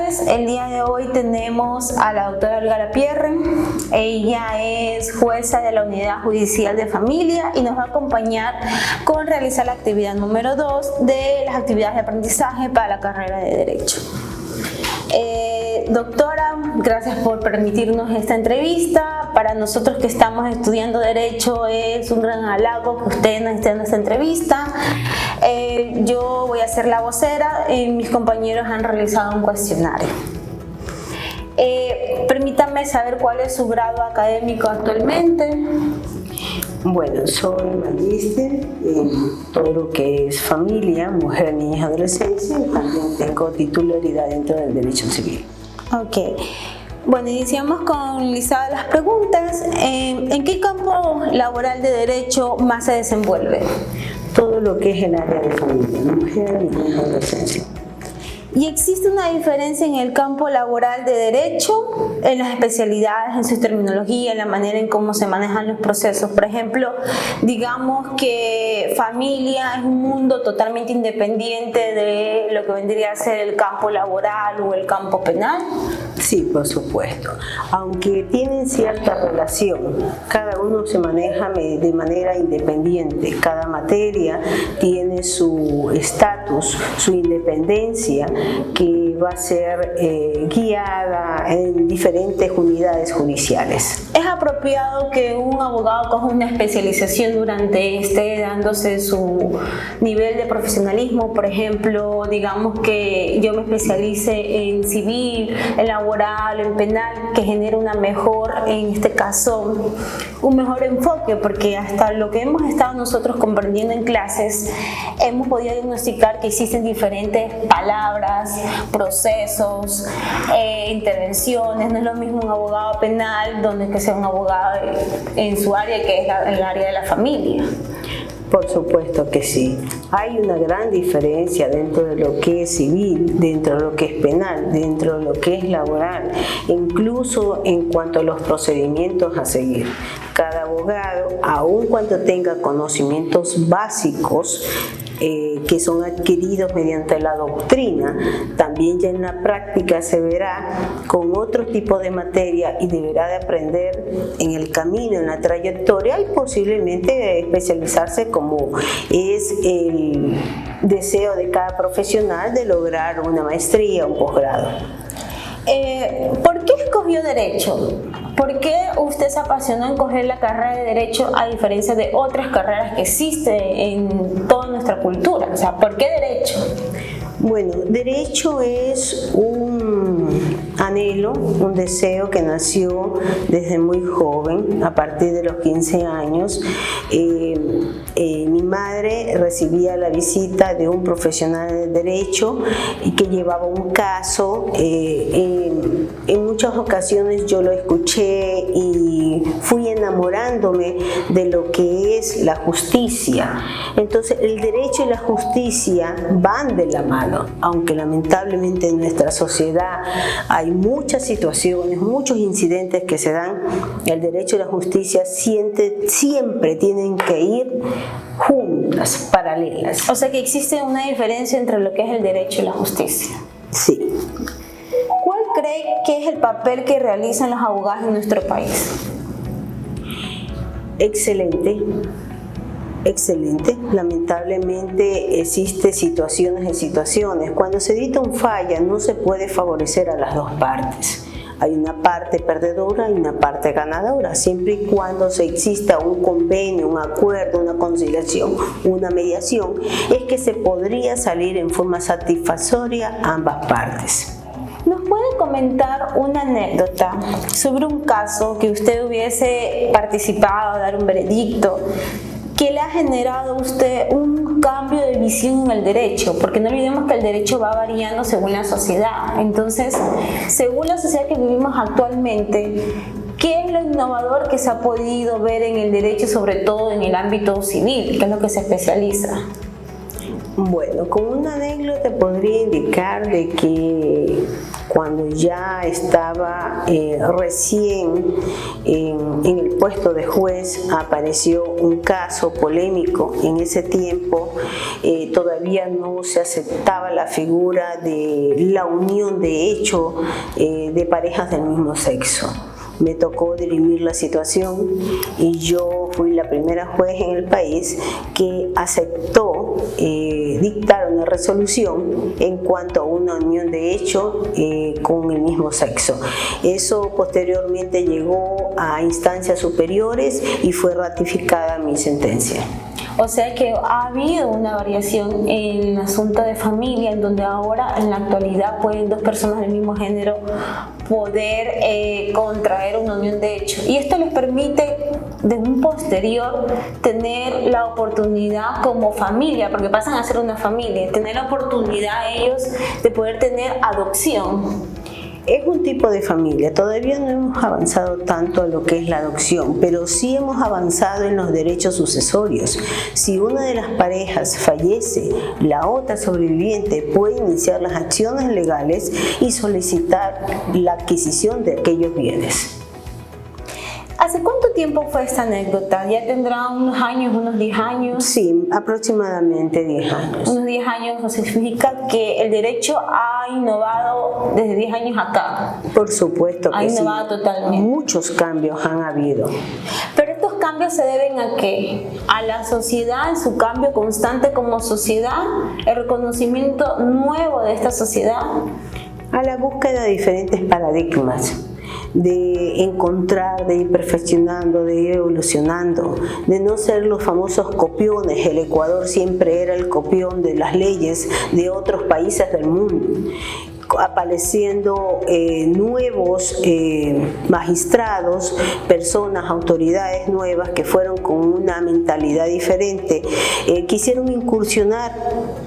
tardes. El día de hoy tenemos a la doctora Olga Lapierre. Ella es jueza de la Unidad Judicial de Familia y nos va a acompañar con realizar la actividad número 2 de las actividades de aprendizaje para la carrera de Derecho. Doctora, gracias por permitirnos esta entrevista. Para nosotros que estamos estudiando Derecho es un gran halago que usted nos esté en esta entrevista. Yo voy a ser la vocera y mis compañeros han realizado un cuestionario. Permítame saber cuál es su grado académico actualmente. Bueno, soy magíster en todo lo que es familia, mujer, niñez y adolescencia, y también tengo titularidad dentro del derecho civil. Ok. Bueno, iniciamos con listadas las preguntas. ¿En qué campo laboral de derecho más se desenvuelve? Todo lo que es el área de familia, mujer, niñez y adolescencia. ¿Y existe una diferencia en el campo laboral de derecho, en las especialidades, en su terminología, en la manera en cómo se manejan los procesos? Por ejemplo, digamos que familia es un mundo totalmente independiente de lo que vendría a ser el campo laboral o el campo penal. Sí, por supuesto. Aunque tienen cierta relación, cada uno se maneja de manera independiente. Cada materia tiene su estatus, su independencia, que va a ser guiada en diferentes unidades judiciales. ¿Es apropiado que un abogado coja una especialización durante esté dándose su nivel de profesionalismo? Por ejemplo, digamos que yo me especialice en civil, en laboral, en penal, que genere una mejor, en este caso, un mejor enfoque, porque hasta lo que hemos estado nosotros comprendiendo en clases, hemos podido diagnosticar que existen diferentes palabras, procesos, intervenciones. No es lo mismo un abogado penal donde que sea un abogado en su área, que es el área de la familia. Por supuesto que sí. Hay una gran diferencia dentro de lo que es civil, dentro de lo que es penal, dentro de lo que es laboral, incluso en cuanto a los procedimientos a seguir. Cada abogado, aun cuando tenga conocimientos básicos, que son adquiridos mediante la doctrina, también ya en la práctica se verá con otro tipo de materia y deberá de aprender en el camino, en la trayectoria, y posiblemente especializarse, como es el deseo de cada profesional de lograr una maestría o un posgrado. ¿Por qué escogió Derecho? ¿Por qué usted se apasionó en coger la carrera de Derecho a diferencia de otras carreras que existen en toda nuestra cultura? O sea, ¿por qué Derecho? Bueno, Derecho es un anhelo, un deseo que nació desde muy joven, a partir de los 15 años. Mi madre recibía la visita de un profesional de Derecho y que llevaba un caso. En muchas ocasiones yo lo escuché y fui enamorándome de lo que es la justicia. Entonces, el derecho y la justicia van de la mano, aunque lamentablemente en nuestra sociedad hay muchas situaciones, muchos incidentes que se dan. El derecho y la justicia siempre tienen que ir juntas, paralelas. O sea que existe una diferencia entre lo que es el derecho y la justicia. Sí. ¿Cuál cree que es el papel que realizan los abogados en nuestro país? Excelente. Excelente. Lamentablemente existen situaciones. Cuando se dicta un falla no se puede favorecer a las dos partes. Hay una parte perdedora y una parte ganadora, siempre y cuando se exista un convenio, un acuerdo, una conciliación, una mediación, es que se podría salir en forma satisfactoria a ambas partes. ¿Nos puede comentar una anécdota sobre un caso que usted hubiese participado, dar un veredicto, que le ha generado a usted un cambio de visión en el derecho? Porque no olvidemos que el derecho va variando según la sociedad. Entonces, según la sociedad que vivimos actualmente, ¿qué es lo innovador que se ha podido ver en el derecho, sobre todo en el ámbito civil, que es lo que se especializa? Bueno, con una anécdota podría indicar de que cuando ya estaba recién en el puesto de juez, apareció un caso polémico. En ese tiempo todavía no se aceptaba la figura de la unión de hecho de parejas del mismo sexo. Me tocó dirimir la situación y yo fui la primera juez en el país que aceptó dictar una resolución en cuanto a una unión de hecho con el mismo sexo. Eso posteriormente llegó a instancias superiores y fue ratificada mi sentencia. O sea que ha habido una variación en el asunto de familia, en donde ahora en la actualidad pueden dos personas del mismo género poder contraer una unión de hecho. Y esto les permite de un posterior tener la oportunidad como familia, porque pasan a ser una familia, tener la oportunidad ellos de poder tener adopción. Es un tipo de familia, todavía no hemos avanzado tanto en lo que es la adopción, pero sí hemos avanzado en los derechos sucesorios. Si una de las parejas fallece, la otra sobreviviente puede iniciar las acciones legales y solicitar la adquisición de aquellos bienes. ¿Hace cuánto tiempo fue esta anécdota? ¿Ya tendrá unos años, unos 10 años? Sí, aproximadamente 10 años. Unos 10 años, ¿no significa que el derecho ha innovado desde 10 años acá? Por supuesto que ha innovado totalmente. Muchos cambios han habido. Pero estos cambios se deben ¿a qué? A la sociedad, en su cambio constante como sociedad, el reconocimiento nuevo de esta sociedad. A la búsqueda de diferentes paradigmas, de encontrar, de ir perfeccionando, de ir evolucionando, de no ser los famosos copiones. El Ecuador siempre era el copión de las leyes de otros países del mundo, apareciendo nuevos magistrados, personas, autoridades nuevas que fueron con una mentalidad diferente, quisieron incursionar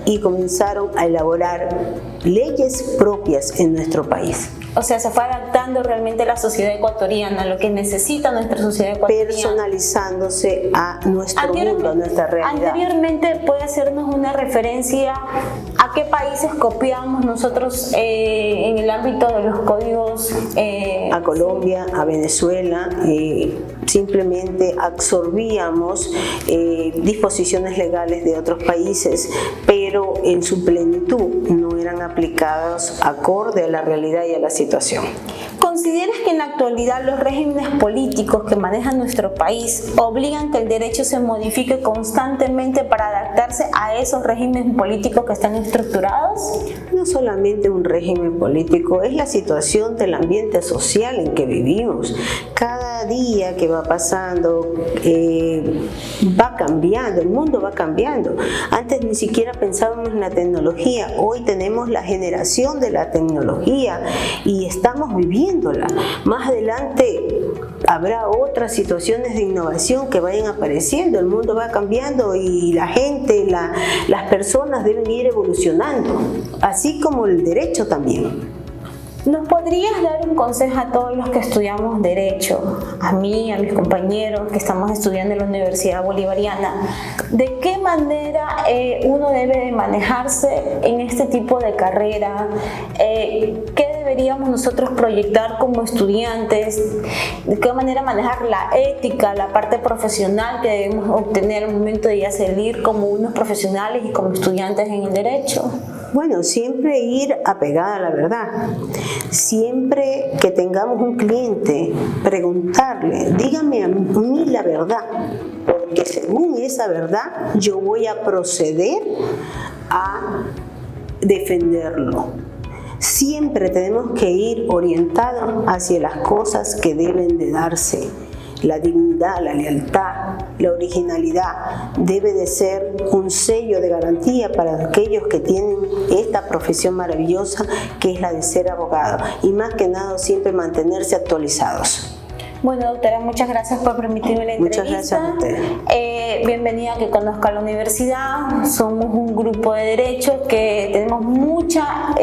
y comenzaron a elaborar leyes propias en nuestro país. O sea, se fue adaptando realmente la sociedad ecuatoriana, lo que necesita nuestra sociedad ecuatoriana. Personalizándose a nuestro mundo, a nuestra realidad. Anteriormente, ¿puede hacernos una referencia a qué países copiamos nosotros en el ámbito de los códigos? A Colombia, a Venezuela, simplemente absorbíamos disposiciones legales de otros países, pero en su plenitud no eran aplicados acorde a la realidad y a la situación. ¿Consideras que en la actualidad los regímenes políticos que manejan nuestro país obligan que el derecho se modifique constantemente para adaptarse a esos regímenes políticos que están estructurados? No solamente un régimen político, es la situación del ambiente social en que vivimos. Cada día que va pasando va cambiando, el mundo va cambiando. Antes ni siquiera pensábamos en la tecnología, hoy tenemos la generación de la tecnología y estamos viviéndola. Más adelante habrá otras situaciones de innovación que vayan apareciendo, el mundo va cambiando y la gente, las personas deben ir evolucionando, así como el derecho también. ¿Nos podrías dar un consejo a todos los que estudiamos Derecho, a mí, a mis compañeros que estamos estudiando en la Universidad Bolivariana, de qué manera uno debe de manejarse en este tipo de carrera? ¿Qué deberíamos nosotros proyectar como estudiantes? ¿De qué manera manejar la ética, la parte profesional que debemos obtener al momento de ya salir como unos profesionales y como estudiantes en el Derecho? Bueno, siempre ir apegada a la verdad. Siempre que tengamos un cliente, preguntarle, dígame a mí la verdad, porque según esa verdad yo voy a proceder a defenderlo. Siempre tenemos que ir orientados hacia las cosas que deben de darse. La dignidad, la lealtad, la originalidad debe de ser un sello de garantía para aquellos que tienen esta profesión maravillosa que es la de ser abogado, y más que nada siempre mantenerse actualizados. Bueno, doctora, muchas gracias por permitirme la entrevista. Muchas gracias a usted. Bienvenida a Que Conozca la Universidad. Somos un grupo de derecho que tenemos mucha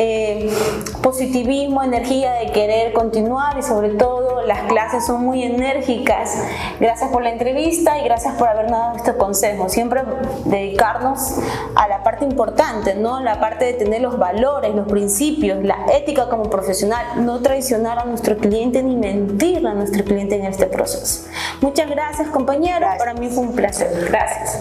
positivismo, energía de querer continuar y sobre todo ejemplo, las clases son muy enérgicas. Gracias por la entrevista y gracias por habernos dado estos consejos. Siempre dedicarnos a la parte importante, ¿no? La parte de tener los valores, los principios, la ética como profesional, no traicionar a nuestro cliente ni mentirle a nuestro cliente en este proceso. Muchas gracias, compañera. Para mí fue un placer. Gracias.